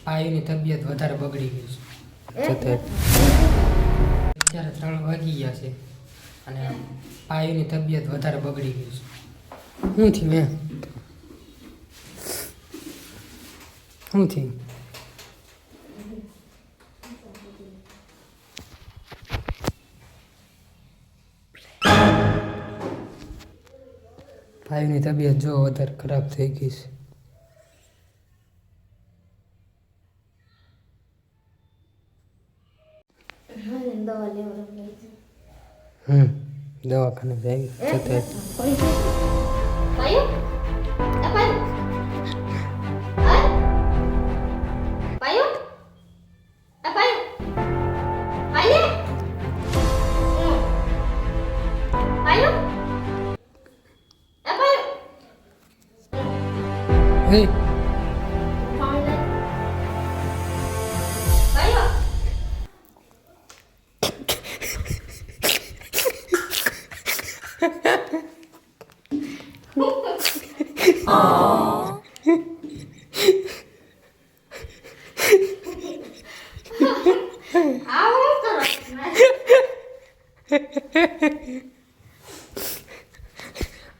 પાયુની તબિયત વધારે બગડી ગઈ છે. અત્યારે 3 વાગી ગયા છે અને પાયુની તબિયત વધારે બગડી ગઈ છે. શું થયું શું થયું? પાયુની તબિયત જો વધારે ખરાબ થઈ ગઈ છે. દવાખાને જાય છતાં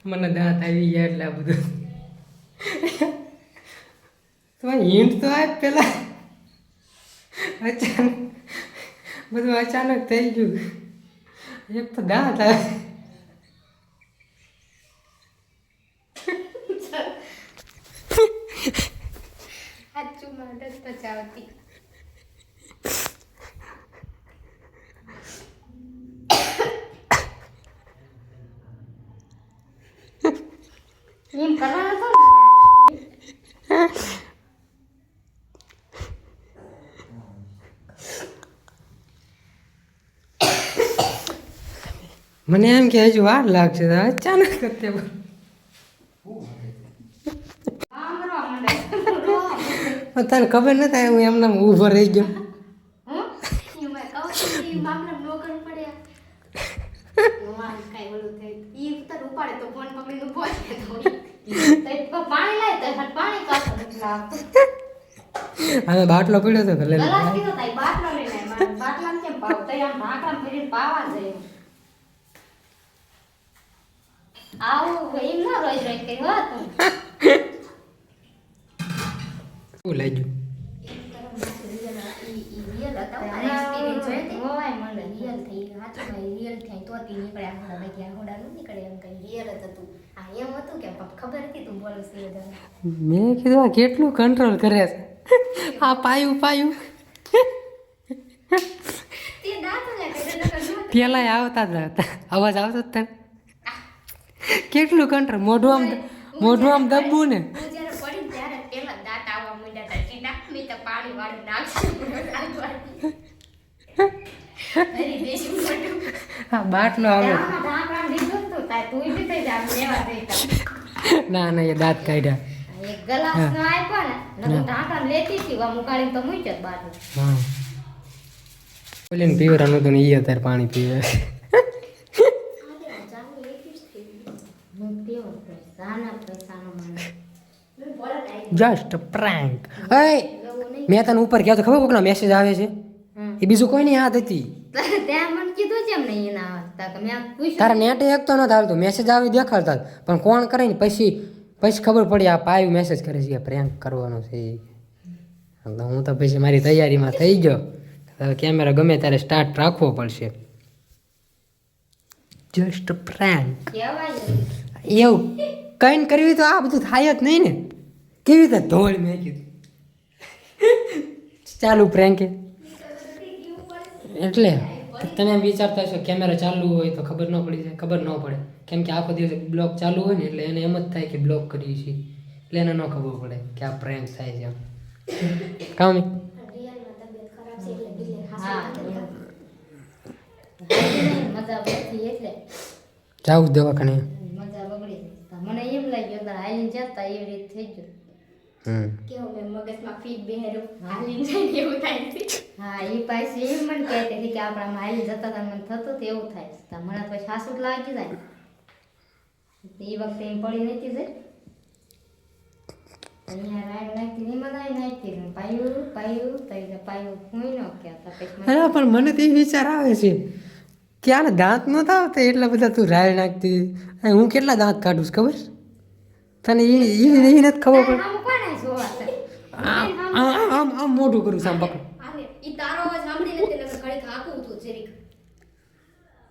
મને દાંત આવી ગયા એટલે આ બધું તો હિન્ટ તો આજ પેલા અચાનક બધું અચાનક થઈ ગયું. એક તો દાંત આવે. એમ કરવાનો તો મને એમ કે હજુ વાર લાગશે. અચાનક જ તે તને ખબર નથી હું એમને ઊભો રહી ગયો. હવે બાટલો પડ્યો તો લે શું લાગ્યું? મેં કીધું આ કેટલું કંટ્રોલ કરે છે આ પાયું પાયું. પેલા આવતા જ હતા અવાજ આવતો જ તને કેટલું કંટ્રોલ. મોઢું આમ દબવું ને હા બાટલો આવે. ના ના એ દાંત કાઢ્યા. બોલીને પીવરાનું તો ઈ અત્યારે પાણી પીવે. Just prank. મેં તને ઉપર કહ્યો તો ખબર કોકનો મેસેજ આવે છે એ બીજું કોઈ ની હાથ હતી. તારા નેટ એક તો નતો આવતો મેસેજ આવી દેખાડતા પણ કોણ કરે ને પછી ખબર પડી આ પાયું મેસેજ કરે છે પ્રેન્ક કરવાનો છે. હું તો પછી મારી તૈયારીમાં થઈ ગયો. હવે કેમેરા ગમે ત્યારે સ્ટાર્ટ રાખવો પડશે. જસ્ટ પ્રેન્ક એવું કઈ કરવી તો આ બધું થાય જ નહીં ને. કેવી રીતે ધોળ મેં કીધું ચાલુ પ્રેન્ક એટલે તમે એમ વિચારતા હશો કેમેરા ચાલુ હોય તો ખબર ન પડી જાય. ખબર ન પડે કેમ કે આખો દિવસ બ્લોગ ચાલુ હોય ને એટલે એને એમ જ થાય કે બ્લોગ કરીએ છીએ એટલે એને ન ખબર પડે કે આ પ્રેન્ક થાય છે. કામ જાવું દવાખાને. મને એમ લાગ્યું હાલીને જતા એવી રીતે થઈ ગયું. કેવું મેં મગજમાં ફીટ બેહેરું હાલીને જાય એવું થાય છે. હા એ પાછી એમ મને કહેતી હતી કે આપણામાં હાલી જતા હતા મને થતું તો એવું થાય છે. મને પછી સાસુ લાગી જાય એ વખતે એમ પડી નથી જાય અહીંયા રાડ નાખી ની મનાઈ નાખી ને પાયું તો પાયું હું ન કહેતા પછી અરે પણ મને તો એ વિચાર આવે છે કે આને દાંત નહોતા આવતા એટલા બધા તું રાય નાખતી અને હું કેટલા દાંત કાઢું છું ખબર તને એ નથી ખબર પડે આમ કોને જોવા છે આમ મોઢું કરું છું આમ પકડ આને ઈ તારો અવાજ સાંભળીને તેને ઘડીક આકું હતું જરીક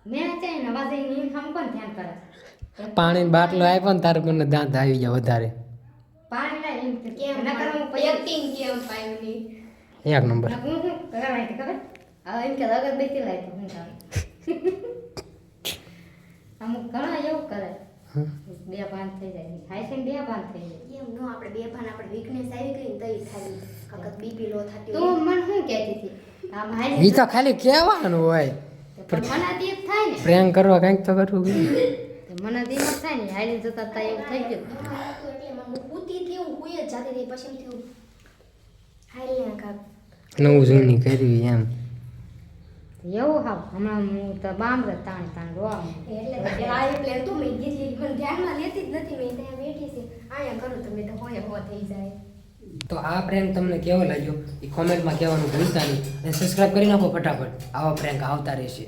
મેં છે ને વાજે ની હમ કોણ ધ્યાન કરે પાણીનો બાટલો આપ્યો ને તારે મને દાંત આવી ગયા વધારે પાણી લાય એમ કેમ ન કરું પછી એક્ટિંગ કેમ પાયુની એક નંબર હું કરાય ખબર આ એમ કે લગત બેસી લાય તો હું કામ અમુક ઘણા એવું કરે બે ભાન થઈ જાય હાઈ છે બે ભાન થઈ જાય એમ નો આપણે બે ભાન આપણે વીકનેસ આવી ગઈ ને તઈ થાય કાકા બીપી લો થતી તું મને શું કહેતી હતી આમ એ હાઈ તો ખાલી કહેવાનું હોય પણ મને દીપ થાય ને પ્રેમ કરવા કંઈક તો કરવું જોઈએ. તો મને દીપ થાય ને હાઈ જતા તા એવું થઈ ગયું એટલે મને ઉતી થી હું કોઈ જ જાતી રહી પછી થયું હાલ ને કાક નવું જૂની કરવી એમ એવું હાવ હમણાં હું તો બામરે તાણ રોવા એટલે આ એટલે તું મેં કીધી મને ધ્યાનમાં લેતી જ નથી મેં ત્યાં બેઠી છે આયા કરું તો મેં તો હોયા હો થઈ જાય તો આ પ્રેન્ક તમને કેવો લાગ્યો એ કોમેન્ટમાં કહેવાનું ભૂલતા નહીં અને સબસ્ક્રાઈબ કરી નાખો ફટાફટ આવા પ્રેન્ક આવતા રહેશે.